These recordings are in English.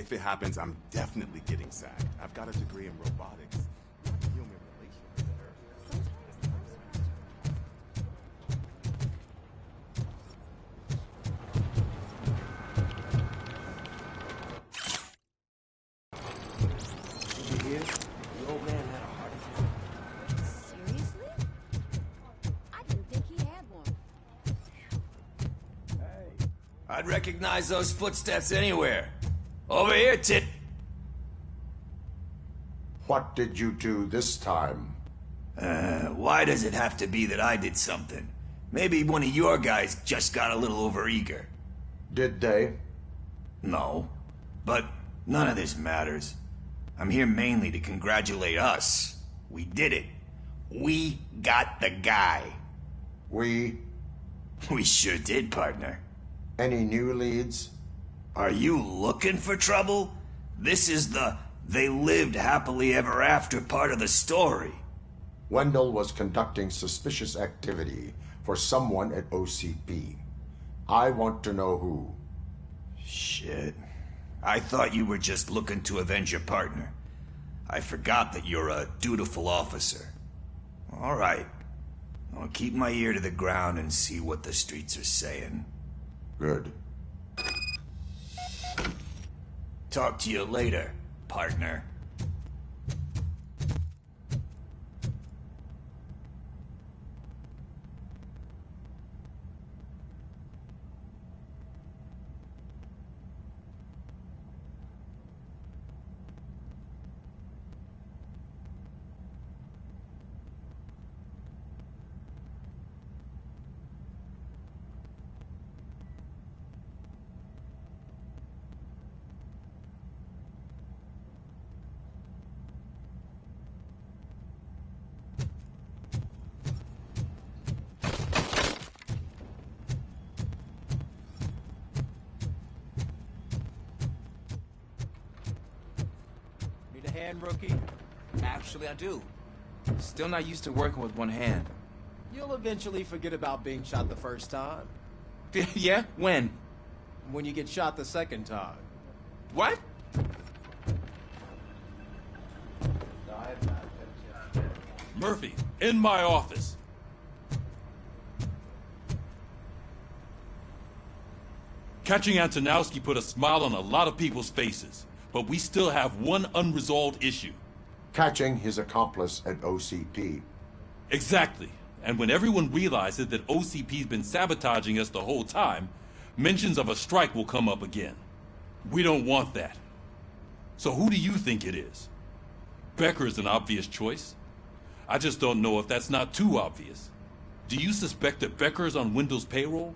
If it happens, I'm definitely getting SAG. I've got a degree in robotics. Human relations there. Did you hear? The old man had a heart attack. Seriously? I didn't think he had one. Hey. I'd recognize those footsteps anywhere. Over here, Tit. What did you do this time? Why does it have to be that I did something? Maybe one of your guys just got a little overeager. Did they? No. But none of this matters. I'm here mainly to congratulate us. We did it. We got the guy. We? We sure did, partner. Any new leads? Are you looking for trouble? This is the they lived happily ever after part of the story. Wendell was conducting suspicious activity for someone at OCP. I want to know who. Shit. I thought you were just looking to avenge your partner. I forgot that you're a dutiful officer. All right. I'll keep my ear to the ground and see what the streets are saying. Good. Talk to you later, partner. Rookie? Actually, I do. Still not used to working with one hand. You'll eventually forget about being shot the first time. Yeah? When? When you get shot the second time. What? Murphy, in my office. Catching Antonowski put a smile on a lot of people's faces, but we still have one unresolved issue. Catching his accomplice at OCP. Exactly. And when everyone realizes that OCP's been sabotaging us the whole time, mentions of a strike will come up again. We don't want that. So who do you think it is? Becker is an obvious choice. I just don't know if that's not too obvious. Do you suspect that Becker is on Wendell's payroll?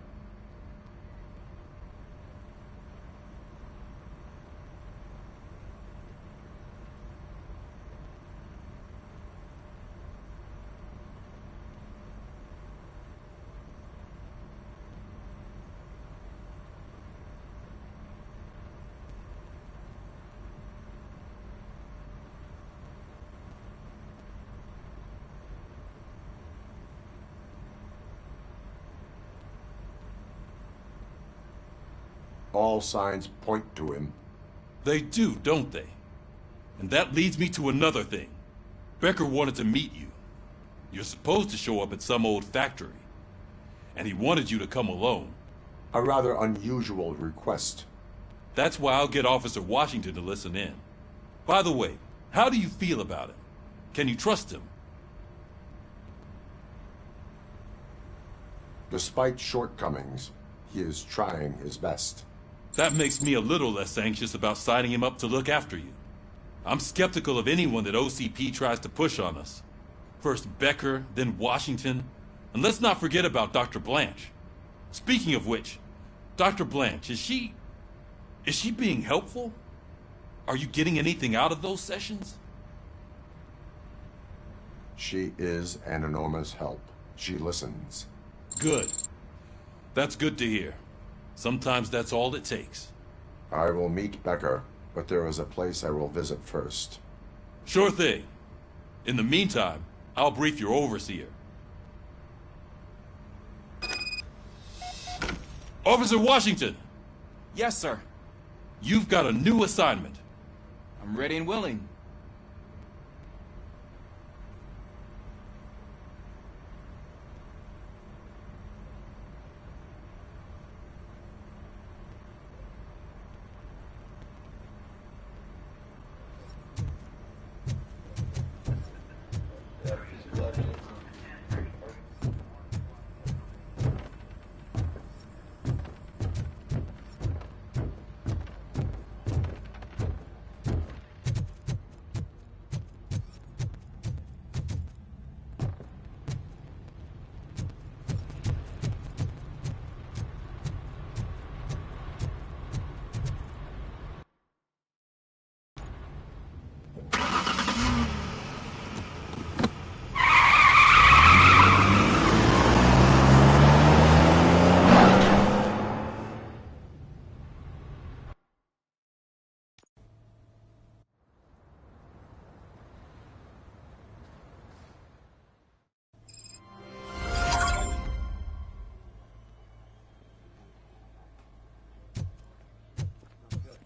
All signs point to him. They do, don't they? And that leads me to another thing. Becker wanted to meet you. You're supposed to show up at some old factory. And he wanted you to come alone. A rather unusual request. That's why I'll get Officer Washington to listen in. By the way, how do you feel about him? Can you trust him? Despite shortcomings, he is trying his best. That makes me a little less anxious about signing him up to look after you. I'm skeptical of anyone that OCP tries to push on us. First Becker, then Washington, and let's not forget about Dr. Blanche. Speaking of which, Dr. Blanche, is she being helpful? Are you getting anything out of those sessions? She is an enormous help. She listens. Good. That's good to hear. Sometimes that's all it takes. I will meet Becker, but there is a place I will visit first. Sure thing. In the meantime, I'll brief your overseer. Officer Washington! Yes, sir. You've got a new assignment. I'm ready and willing.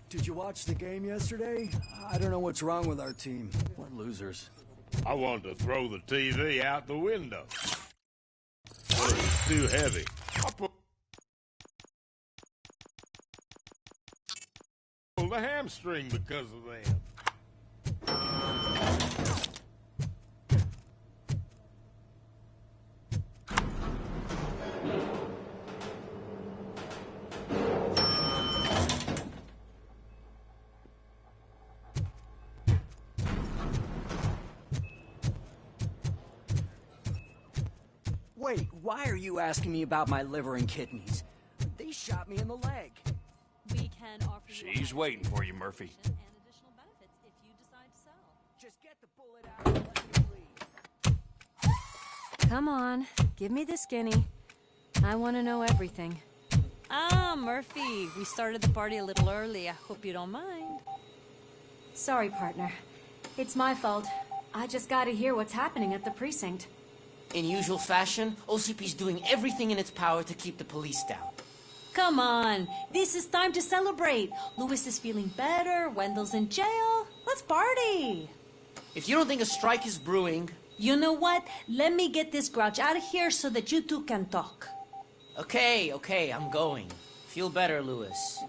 Did you watch the game yesterday? I don't know what's wrong with our team. What losers. I wanted to throw the TV out the window. But it was too heavy. I pulled a hamstring because of them. Wait, why are you asking me about my liver and kidneys? They shot me in the leg. We can offer you She's waiting for you, Murphy. and additional benefits if you decide to sell. Just get the bullet out and let me leave. Come on, give me the skinny. I want to know everything. Ah, Murphy, we started the party a little early. I hope you don't mind. Sorry, partner. It's my fault. I just gotta hear what's happening at the precinct. In usual fashion, OCP's doing everything in its power to keep the police down. Come on, this is time to celebrate. Louis is feeling better, Wendell's in jail. Let's party. If you don't think a strike is brewing... You know what? Let me get this grouch out of here so that you two can talk. Okay, I'm going. Feel better, Louis.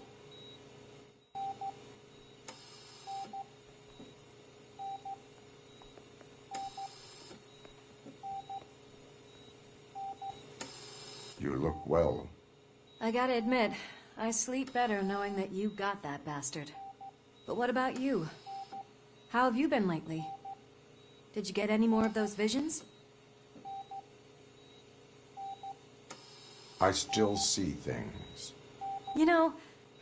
You look well. I gotta admit, I sleep better knowing that you got that bastard. But what about you? How have you been lately? Did you get any more of those visions? I still see things. You know,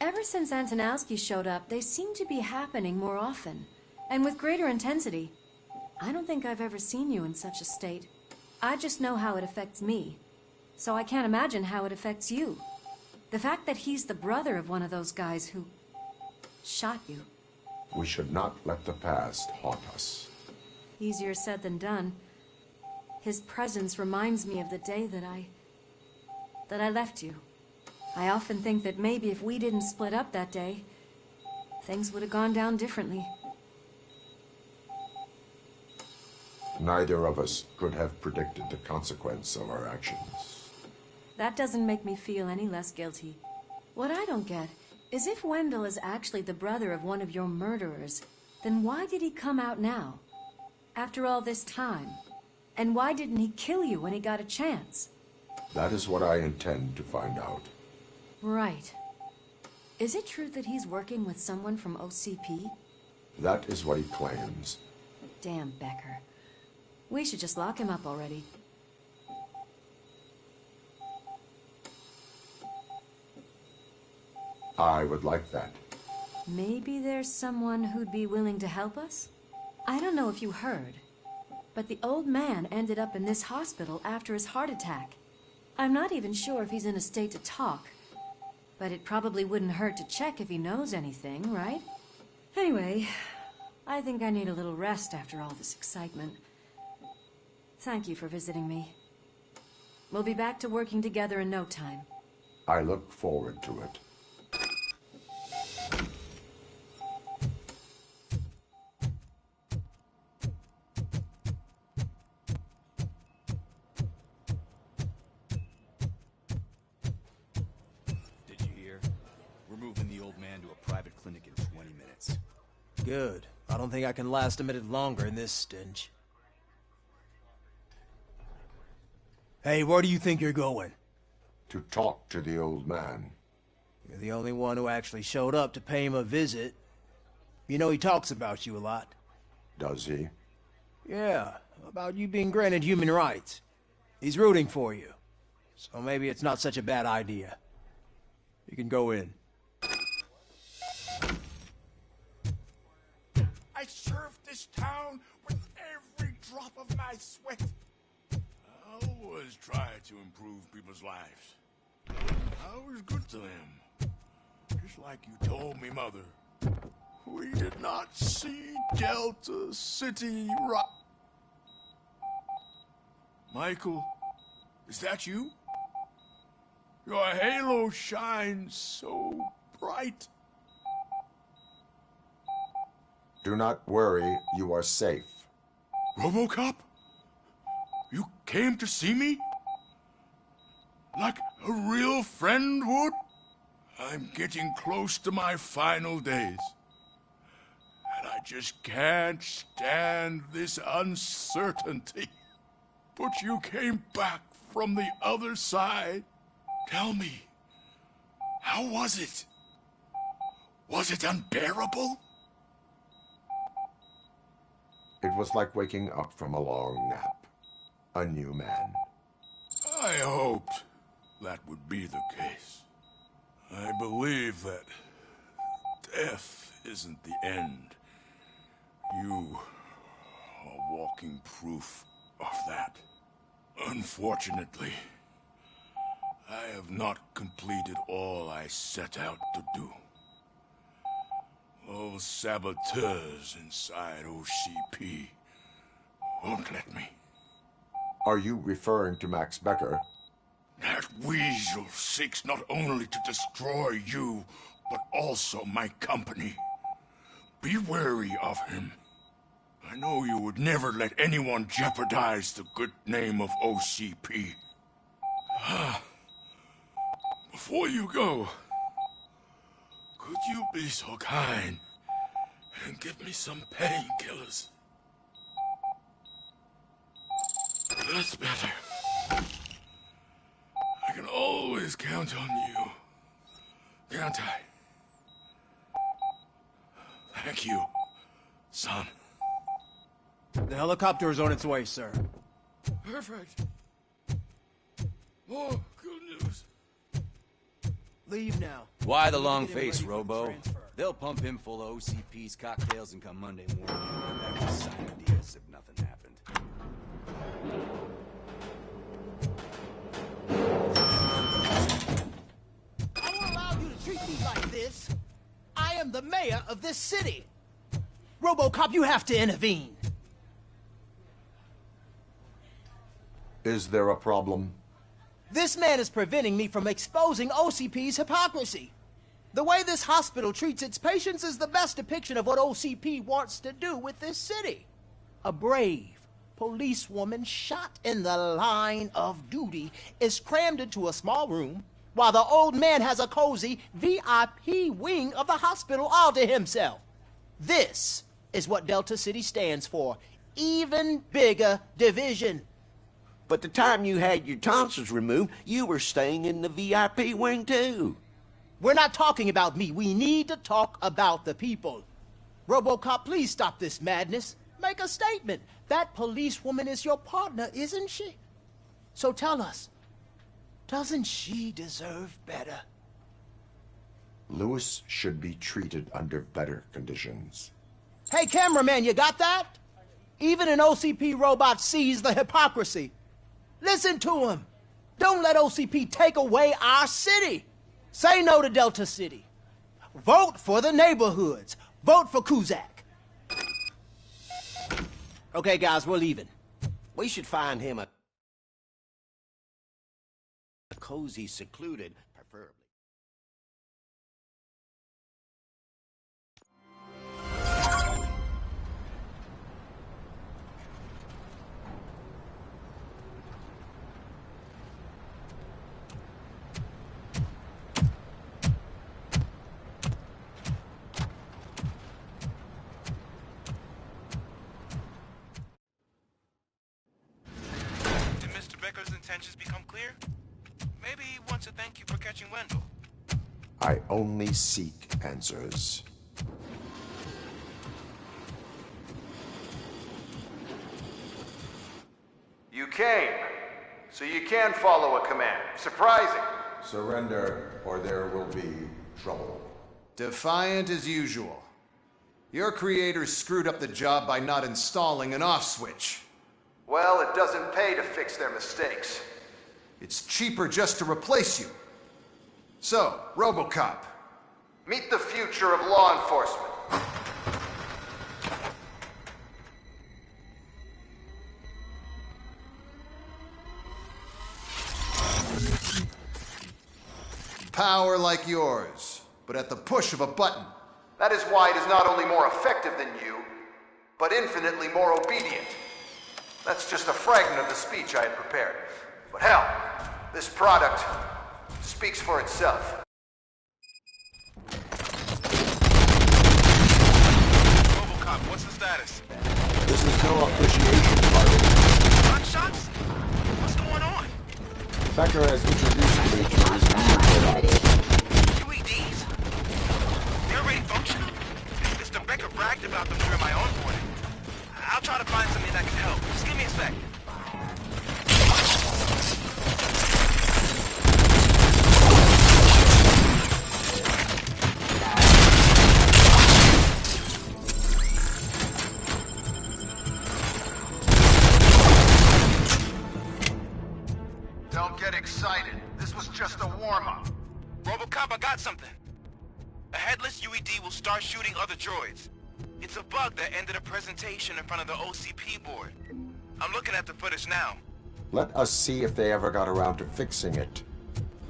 ever since Antonowski showed up, they seem to be happening more often, and with greater intensity. I don't think I've ever seen you in such a state. I just know how it affects me, so I can't imagine how it affects you. The fact that he's the brother of one of those guys who shot you. We should not let the past haunt us. Easier said than done. His presence reminds me of the day that I left you. I often think that maybe if we didn't split up that day, things would have gone down differently. Neither of us could have predicted the consequence of our actions. That doesn't make me feel any less guilty. What I don't get is if Wendell is actually the brother of one of your murderers, then why did he come out now? After all this time? And why didn't he kill you when he got a chance? That is what I intend to find out. Right. Is it true that he's working with someone from OCP? That is what he claims. Damn Becker. We should just lock him up already. I would like that. Maybe there's someone who'd be willing to help us? I don't know if you heard, but the old man ended up in this hospital after his heart attack. I'm not even sure if he's in a state to talk, but it probably wouldn't hurt to check if he knows anything, right? Anyway, I think I need a little rest after all this excitement. Thank you for visiting me. We'll be back to working together in no time. I look forward to it. moving the old man to a private clinic in 20 minutes. Good. I don't think I can last a minute longer in this stench. Hey, where do you think you're going? To talk to the old man. You're the only one who actually showed up to pay him a visit. You know he talks about you a lot. Does he? Yeah, about you being granted human rights. He's rooting for you. So maybe it's not such a bad idea. You can go in. I served this town with every drop of my sweat. I always try to improve people's lives. I was good to them. Just like you told me, Mother. We did not see Delta City rock. Michael, is that you? Your halo shines so bright. Do not worry, you are safe. Robocop? You came to see me? Like a real friend would? I'm getting close to my final days. And I just can't stand this uncertainty. But you came back from the other side. Tell me, how was it? Was it unbearable? It was like waking up from a long nap. A new man. I hoped that would be the case. I believe that death isn't the end. You are walking proof of that. Unfortunately, I have not completed all I set out to do. Those saboteurs inside OCP won't let me. Are you referring to Max Becker? That weasel seeks not only to destroy you, but also my company. Be wary of him. I know you would never let anyone jeopardize the good name of OCP. Before you go, could you be so kind and give me some painkillers? That's better. I can always count on you, can't I? Thank you, son. The helicopter is on its way, sir. Perfect. More good news. Leave now. Why the long face, Robo? They'll pump him full of OCP's cocktails and come Monday morning and come back with sign ideas if nothing happened. I won't allow you to treat me like this. I am the mayor of this city. Robocop, you have to intervene. Is there a problem? This man is preventing me from exposing OCP's hypocrisy. The way this hospital treats its patients is the best depiction of what OCP wants to do with this city. A brave policewoman shot in the line of duty is crammed into a small room while the old man has a cozy VIP wing of the hospital all to himself. This is what Delta City stands for. Even bigger division. But the time you had your tonsils removed, you were staying in the VIP wing too. We're not talking about me. We need to talk about the people. Robocop, please stop this madness. Make a statement. That policewoman is your partner, isn't she? So tell us, doesn't she deserve better? Lewis should be treated under better conditions. Hey, cameraman, you got that? Even an OCP robot sees the hypocrisy. Listen to him. Don't let OCP take away our city. Say no to Delta City. Vote for the neighborhoods. Vote for Kuzak. Okay, guys, we're leaving. We should find him a cozy, secluded, preferably. intentions become clear, maybe he wants to thank you for catching Wendell. I only seek answers. You came, so you can follow a command. Surprising. Surrender, or there will be trouble. Defiant as usual. Your creators screwed up the job by not installing an off switch. Well, it doesn't pay to fix their mistakes. It's cheaper just to replace you. So, Robocop, meet the future of law enforcement. Power like yours, but at the push of a button. That is why it is not only more effective than you, but infinitely more obedient. That's just a fragment of the speech I had prepared. But hell, this product speaks for itself. Robocop, what's the status? This is no appreciation party. Gunshots? What's going on? Becker has introduced me to his new product. UEDs? They're already functional? Mr. Becker bragged about them during my onboarding. I'll try to find something that can help. Just give me a sec. Don't get excited. This was just a warm-up. Robocop, I got something. A headless UED will start shooting other droids. It's a bug that ended a presentation in front of the OCP board. I'm looking at the footage now. Let us see if they ever got around to fixing it.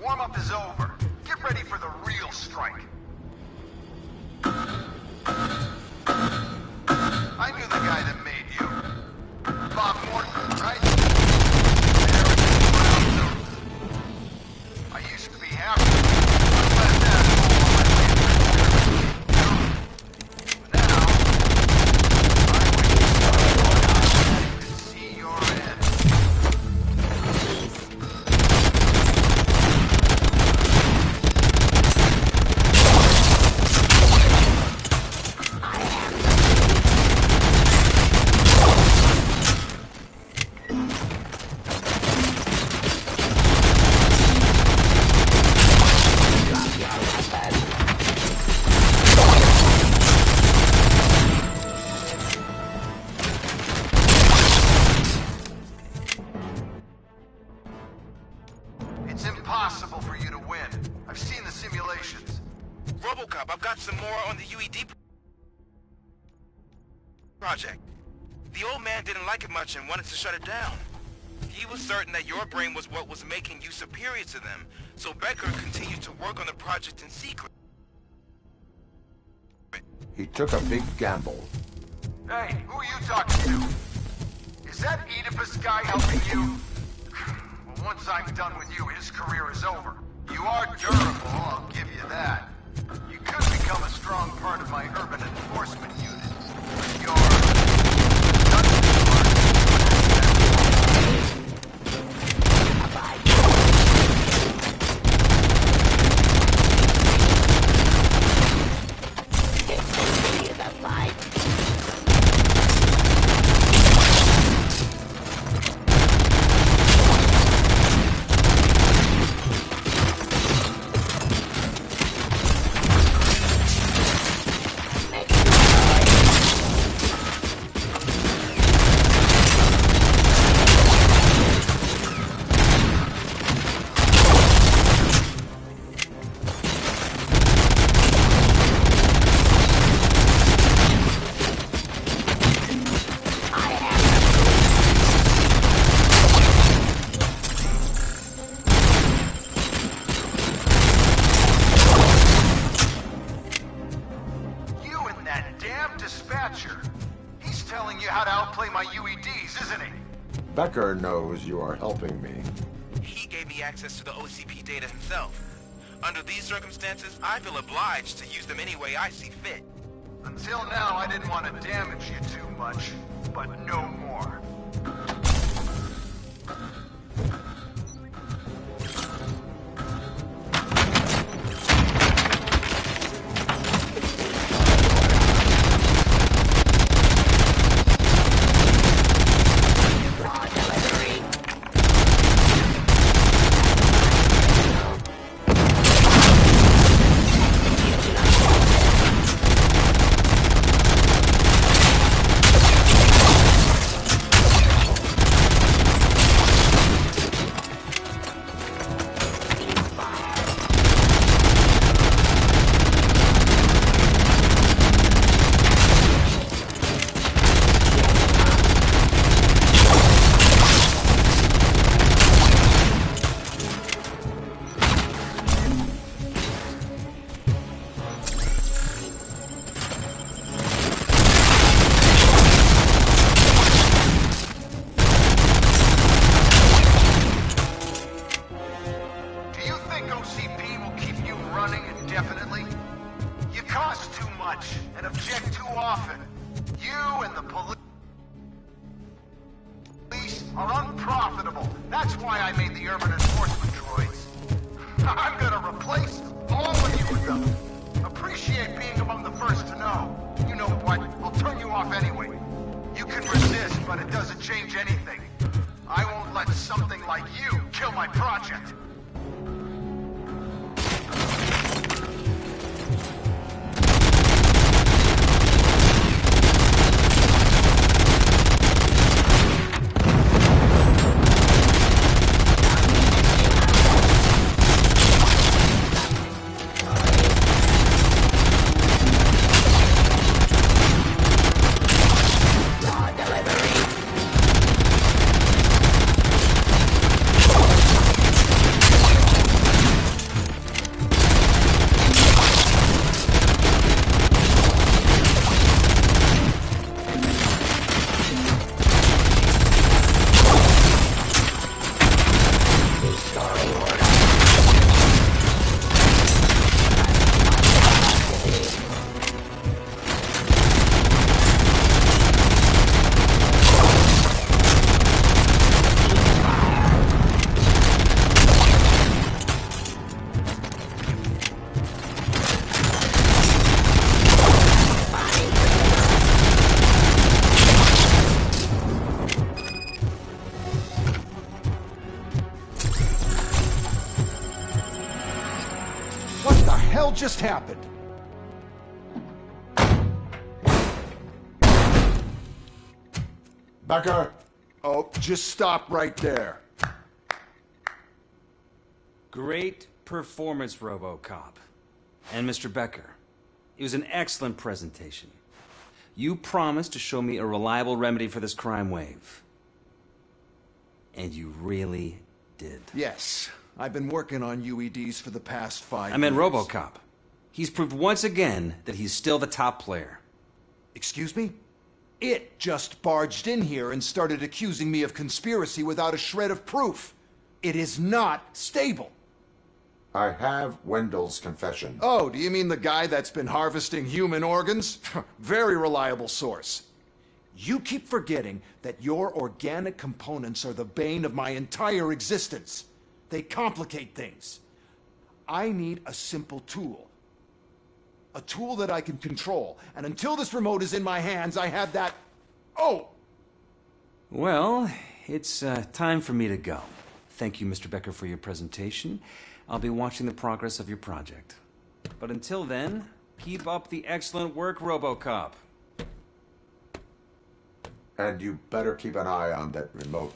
Warm-up is over. Get ready for the real strike. I knew the guy that made you. Bob Morton, right? I used to be happy. But now, I wish to see your end. It's impossible for you to win. I've seen the simulations. Robocop, I've got some more on the UED project. The old man didn't like it much and wanted to shut it down. He was certain that your brain was what was making you superior to them, so Becker continued to work on the project in secret. He took a big gamble. Hey, who are you talking to? Is that Oedipus guy helping you? Well, once I'm done with you, his career is over. You are durable, I'll give you that. You could become a strong part of my urban enforcement unit. But you're... He's telling you how to outplay my UEDs, isn't he? Becker knows you are helping me. He gave me access to the OCP data himself. Under these circumstances, I feel obliged to use them any way I see fit. Until now, I didn't want to damage you too much, but no more. much and object too often. You and the police are unprofitable. That's why I made the urban enforcement droids. I'm gonna replace all of you with them. Appreciate being among the first to know. You know what? I'll turn you off anyway. You can resist, but it doesn't change anything. I won't let something like you kill my project. Just happened. Becker! Oh, just stop right there. Great performance, Robocop. And Mr. Becker, it was an excellent presentation. You promised to show me a reliable remedy for this crime wave. And you really did. Yes, I've been working on UEDs for the past 5 years. I meant Robocop. He's proved once again that he's still the top player. Excuse me? It just barged in here and started accusing me of conspiracy without a shred of proof. It is not stable. I have Wendell's confession. Oh, do you mean the guy that's been harvesting human organs? Very reliable source. You keep forgetting that your organic components are the bane of my entire existence. They complicate things. I need a simple tool. A tool that I can control. And until this remote is in my hands, I have that... Oh! Well, it's time for me to go. Thank you, Mr. Becker, for your presentation. I'll be watching the progress of your project. But until then, keep up the excellent work, Robocop. And you better keep an eye on that remote.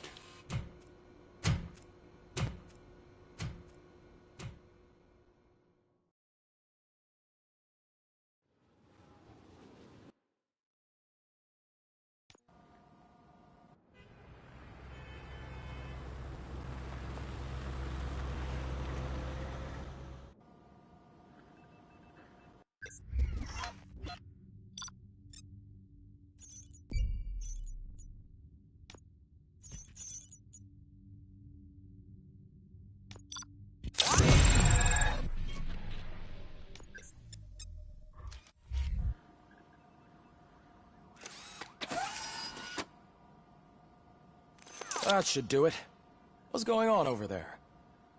That should do it. What's going on over there?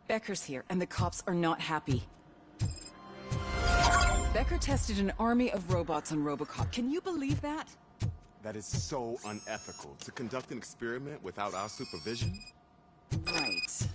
Becker's here, and the cops are not happy. Becker tested an army of robots on Robocop. Can you believe that? That is so unethical. To conduct an experiment without our supervision? Right.